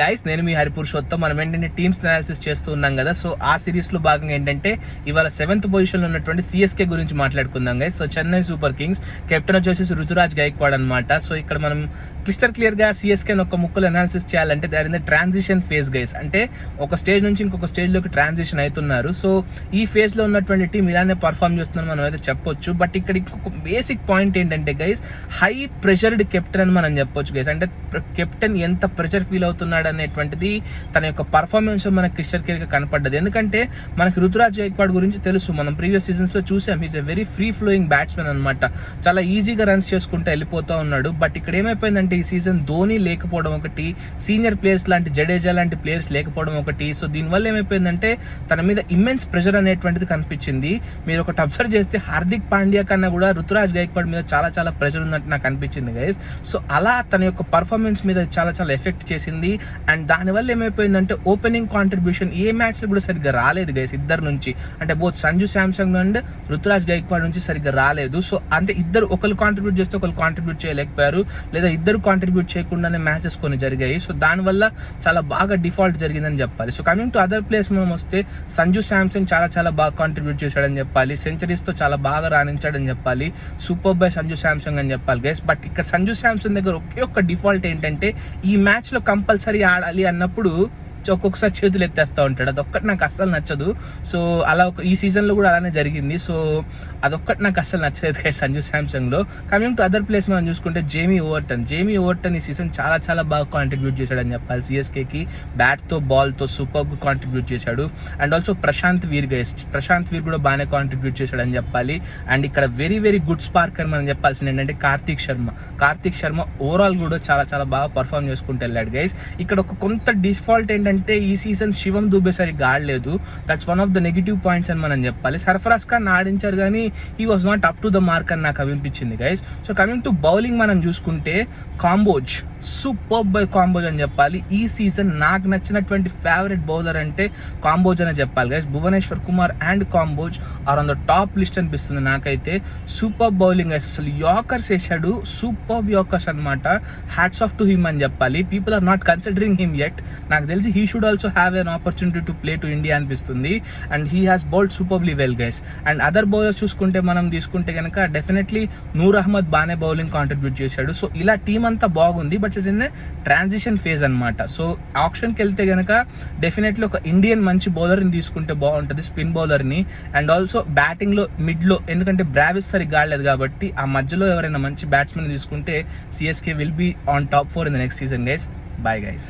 Guys, నేను మీ హరిపురుషోత్తం. మనం ఏంటంటే టీమ్స్ అనాలిసిస్ చేస్తూ ఉన్నాం కదా. సో ఆ సిరీస్ లో భాగంగా ఏంటంటే ఇవాళ 7th పొజిషన్ లో ఉన్నటువంటి సిఎస్కే గురించి మాట్లాడుకుందాం guys. So Chennai super Kings captain వచ్చేసి రుతురాజ్ గైక్వాడ్ అనమాట. సో ఇక్కడ మనం క్లిస్టర్ క్లియర్ గా సిఎస్కే ఒక ముక్కలు అనాలిసిస్ చేయాలంటే దాని ట్రాన్సిషన్ ఫేజ్ గైస్. అంటే ఒక స్టేజ్ నుంచి ఇంకొక స్టేజ్ లోకి ట్రాన్సిషన్ అవుతున్నారు. సో ఈ ఫేజ్ లో ఉన్నటువంటి టీం ఇలానే పర్ఫామ్ చేస్తుందని మనం అయితే చెప్పొచ్చు. బట్ ఇక్కడ ఇంకొక బేసిక్ పాయింట్ ఏంటంటే గైస్, హై ప్రెషర్డ్ కెప్టెన్ అని మనం చెప్పొచ్చు గైస్. అంటే కెప్టెన్ ఎంత ప్రెషర్ ఫీల్ అవుతున్నాడు అనేటువంటిది తన యొక్క పర్ఫార్మెన్స్ మనకి క్లిస్టర్ క్లియర్ గా కనపడ్డది. ఎందుకంటే మనకి రుతురాజ్ గైక్వాడ్ గురించి తెలుసు, మనం ప్రీవియస్ సీజన్స్ లో చూసాం. He's a very free flowing batsmen అనమాట. చాలా ఈజీగా రన్స్ చేసుకుంటూ వెళ్ళిపోతూ ఉన్నాడు. బట్ ఇక్కడ ఏమైపోయిందంటే ఈ సీజన్ ధోని లేకపోవడం ఒకటి, సీనియర్ ప్లేయర్స్ లాంటి జడేజా లాంటి ప్లేయర్స్ లేకపోవడం ఒకటి. సో దీనివల్ల ఏమైపోయిందంటే తన మీద ఇమ్మెన్స్ ప్రెషర్ అనేటువంటిది కనిపించింది. మీరు ఒకటి అబ్జర్వ్ చేస్తే హార్దిక్ పాండ్యా కన్నా కూడా రుతురాజ్ గైక్వాడ్ మీద చాలా చాలా ప్రెషర్ ఉన్నట్టు నాకు అనిపించింది గైస్. సో అలా తన యొక్క పర్ఫార్మెన్స్ మీద చాలా చాలా ఎఫెక్ట్ చేసింది. అండ్ దానివల్ల ఏమైపోయిందంటే ఓపెనింగ్ కాంట్రిబ్యూషన్ ఏ మ్యాచ్ లో కూడా సరిగ్గా రాలేదు గైస్ ఇద్దరు నుంచి. అంటే బోత్ సంజు శాంసంగ్ అండ్ రుతురాజ్ గైక్వాడ్ నుంచి సరిగ్గా రాలేదు. సో అంటే ఇద్దరు ఒకరు కాంట్రిబ్యూట్ చేస్తే ఒకరు కాంట్రిబ్యూట్ చేయలేకపోయారు, లేదా ఇద్దరు కాంట్రిబ్యూట్ చేయకుండానే మ్యాచెస్ కొన్ని జరిగాయి. సో దానివల్ల చాలా బాగా డిఫాల్ట్ జరిగిందని చెప్పాలి. So coming to other players మనం వస్తే సంజు శాంసంగ్ చాలా చాలా బాగా కాంట్రిబ్యూట్ చేశాడని చెప్పాలి. సెంచరీస్ తో చాలా బాగా రాణించాడని చెప్పాలి. సూపర్ బై సంజు శాంసంగ్ అని చెప్పాలి గైస్. బట్ ఇక్కడ సంజు శాంసంగ్ దగ్గర ఒకే ఒక్క డిఫాల్ట్ ఏంటంటే ఈ మ్యాచ్ లో కంపల్సరీ ఆడాలి అన్నప్పుడు ఒక్కొక్కసారి చేతులు ఎత్తేస్తూ ఉంటాడు. అదొక్కటి నాకు అస్సలు నచ్చదు. సో అలా ఈ సీజన్లో కూడా అలానే జరిగింది. సో అదొక్కటి నాకు అస్సలు నచ్చలేదు కదా సంజు శాంసంగ్లో. కమింగ్ టు అదర్ ప్లేస్ మనం చూసుకుంటే జేమీ ఓవర్టన్ ఈ సీజన్ చాలా చాలా బాగా కాంట్రిబ్యూట్ చేశాడని చెప్పాలి. సిఎస్కేకి బ్యాట్తో బాల్తో సూపర్గా కాంట్రిబ్యూట్ చేశాడు. అండ్ ఆల్సో ప్రశాంత్ వీర్ కూడా బాగానే కాంట్రిబ్యూట్ చేశాడని చెప్పాలి. అండ్ ఇక్కడ వెరీ వెరీ గుడ్ స్పార్క్ అని మనం చెప్పాల్సింది ఏంటంటే కార్తిక్ శర్మ ఓవరాల్ కూడా చాలా చాలా బాగా పర్ఫామ్ చేసుకుంటూ వెళ్ళాడు గైస్. ఇక్కడ ఒక కొంత డిఫాల్ట్ ఏంటంటే ఈ సీజన్ శివం దుబే సరిగ్గా ఆడలేదు. That's one of the negative points అని మనం చెప్పాలి. సర్ఫరాజ్ ఖాన్ ఆడించారు కానీ he was not up to the mark అని నాకు అనిపించింది guys. So coming to bowling మనం చూసుకుంటే కాంబోజ్ సూపర్ బై కాంబోజ్ అని చెప్పాలి. ఈ సీజన్ నాకు నచ్చినటువంటి ఫేవరెట్ బౌలర్ అంటే కాంబోజ్ అని చెప్పాలి guys. Bhuvneshwar Kumar and Kamboj are on the top list అనిపిస్తుంది నాకైతే. సూపర్ బౌలింగ్ గైస్, అసలు యాకర్స్ వేసాడు, సూపర్ యాకర్స్ అనమాట. హ్యాట్స్ ఆఫ్ టు హిమ్ అని చెప్పాలి. People are not considering him yet. నాకు తెలిసి he should also have an opportunity to play to India అనిపిస్తుంది. And he has bowled superbly well guys. And other bowlers చూసుకుంటే మనం తీసుకుంటే కనుక డెఫినెట్లీ నూర్ అహ్మద్ బాగానే బౌలింగ్ కాంట్రిబ్యూట్ చేశాడు. సో ఇలా టీం అంతా బాగుంది. But is in transition phase అనమాట. సో ఆప్షన్కి వెళ్తే కనుక డెఫినెట్లీ ఒక ఇండియన్ మంచి బౌలర్ని తీసుకుంటే బాగుంటుంది, స్పిన్ బౌలర్ని. అండ్ ఆల్సో బ్యాటింగ్లో మిడ్లో, ఎందుకంటే బ్రావిస్ సరిగ్గా ఆడలేదు కాబట్టి ఆ మధ్యలో ఎవరైనా మంచి బ్యాట్స్మెన్ తీసుకుంటే CSK will be on top 4 in the next season guys. Bye guys.